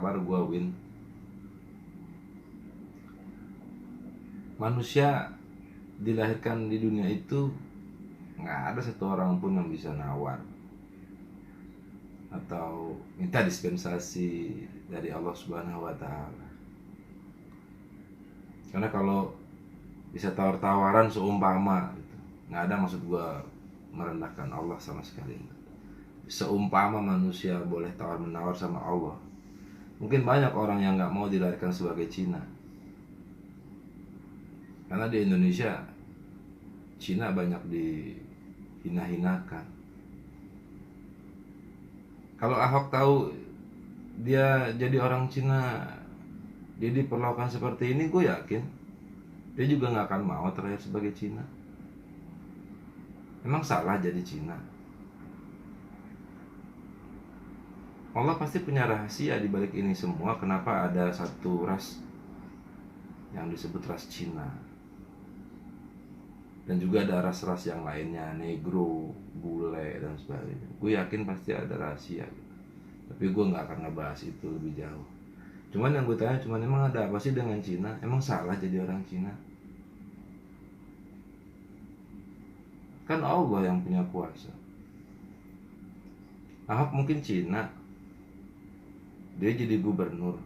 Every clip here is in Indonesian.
Baru gua win. Manusia dilahirkan di dunia itu nggak ada satu orang pun yang bisa nawar atau minta dispensasi dari Allah Subhanahu wa Ta'ala. Karena kalau bisa tawar-tawaran seumpama gitu, nggak ada maksud gua merendahkan Allah sama sekali. Seumpama manusia boleh tawar menawar sama Allah, mungkin banyak orang yang nggak mau dilahirkan sebagai Cina. Karena di Indonesia Cina banyak dihina-hinakan. Kalau Ahok tahu dia jadi orang Cina, dia diperlakukan seperti ini, gue yakin dia juga nggak akan mau terlahir sebagai Cina. Emang salah jadi Cina? Allah pasti punya rahasia di balik ini semua. Kenapa ada satu ras yang disebut ras Cina, dan juga ada ras-ras yang lainnya, negro, bule, dan sebagainya. Gue yakin pasti ada rahasia, tapi gue nggak akan ngebahas itu lebih jauh. Cuman yang gue tanya, emang ada apa sih dengan Cina? Emang salah jadi orang Cina? Kan Allah yang punya kuasa. Ahok mungkin Cina, dia jadi gubernur,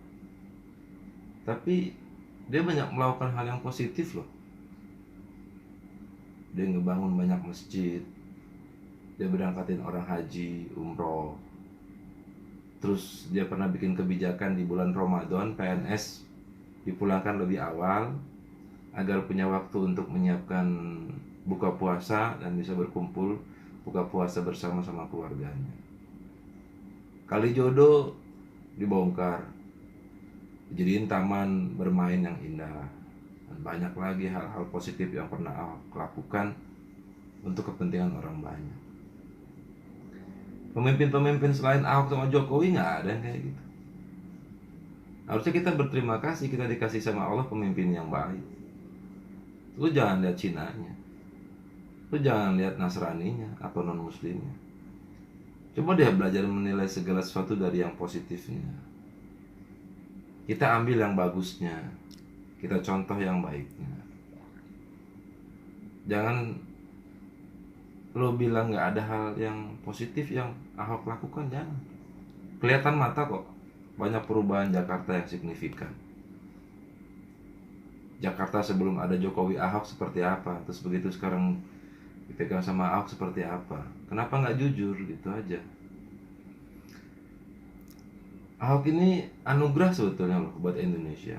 tapi dia banyak melakukan hal yang positif loh. Dia ngebangun banyak masjid, dia berangkatin orang haji, umroh. Terus dia pernah bikin kebijakan di bulan Ramadan, PNS dipulangkan lebih awal agar punya waktu untuk menyiapkan buka puasa dan bisa berkumpul buka puasa bersama sama keluarganya. Kalijodo dibongkar, dijadiin taman bermain yang indah, dan banyak lagi hal-hal positif yang pernah Ahok lakukan untuk kepentingan orang banyak. Pemimpin-pemimpin selain Ahok sama Jokowi nggak ada yang kayak gitu. Harusnya kita berterima kasih, kita dikasih sama Allah pemimpin yang baik. Lu jangan lihat Cinanya, lu jangan lihat Nasraninya atau non muslimnya. Coba dia belajar menilai segala sesuatu dari yang positifnya. Kita ambil yang bagusnya, kita contoh yang baiknya. Jangan lo bilang nggak ada hal yang positif yang Ahok lakukan, jangan. Kelihatan mata kok, banyak perubahan Jakarta yang signifikan. Jakarta sebelum ada Jokowi Ahok seperti apa, terus begitu sekarang dipegang sama Ahok seperti apa. Kenapa nggak jujur gitu aja? Ahok ini anugerah sebetulnya loh buat Indonesia.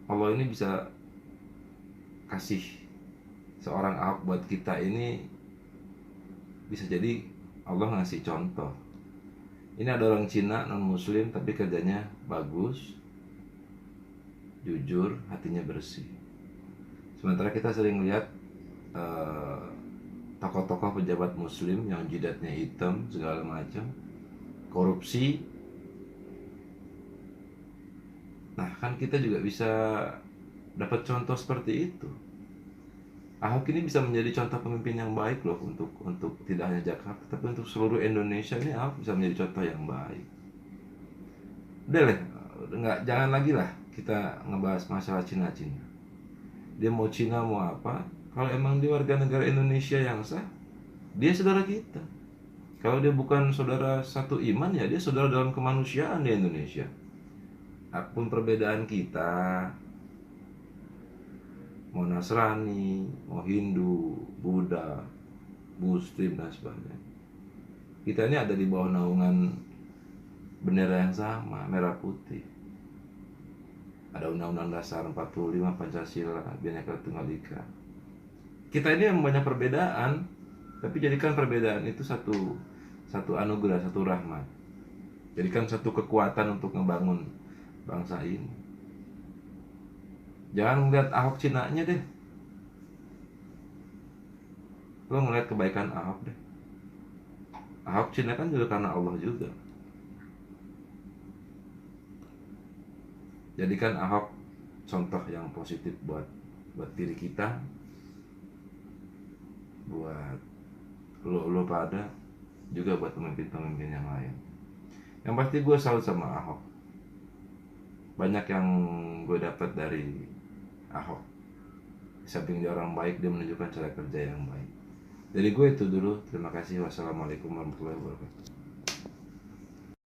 Allah ini bisa kasih seorang Ahok buat kita ini, bisa jadi Allah ngasih contoh. Ini ada orang Cina non muslim tapi kerjanya bagus, jujur, hatinya bersih. Sementara kita sering lihat tokoh-tokoh pejabat muslim yang jidatnya hitam segala macam, korupsi. Nah kan kita juga bisa dapat contoh seperti itu. Ahok ini bisa menjadi contoh pemimpin yang baik loh, untuk tidak hanya Jakarta tapi untuk seluruh Indonesia. Ini Ahok bisa menjadi contoh yang baik. Udah lah, jangan lagi lah kita ngebahas masalah Cina-Cina. Dia mau Cina mau apa, kalau emang dia warga negara Indonesia yang sah, dia saudara kita. Kalau dia bukan saudara satu iman, ya dia saudara dalam kemanusiaan di Indonesia. Apapun perbedaan kita, mau Nasrani, mau Hindu, Buddha, Muslim dan sebagainya, kita ini ada di bawah naungan bendera yang sama, merah putih. Ada Undang-Undang Dasar 45, Pancasila, Bhinneka Tunggal Ika. Kita ini yang banyak perbedaan, tapi jadikan perbedaan itu satu anugerah, satu rahmat. Jadikan satu kekuatan untuk ngebangun bangsa ini. Jangan ngeliat Ahok Cinanya deh, lo ngeliat kebaikan Ahok deh. Ahok Cina kan juga karena Allah juga. Jadikan Ahok contoh yang positif buat diri kita, buat lo pada, juga buat pemimpin-pemimpin yang lain. Yang pasti gue salut sama Ahok. Banyak yang gue dapat dari Ahok. Di samping dia orang baik, dia menunjukkan cara kerja yang baik. Dari gue itu dulu. Terima kasih. Wassalamualaikum warahmatullahi wabarakatuh.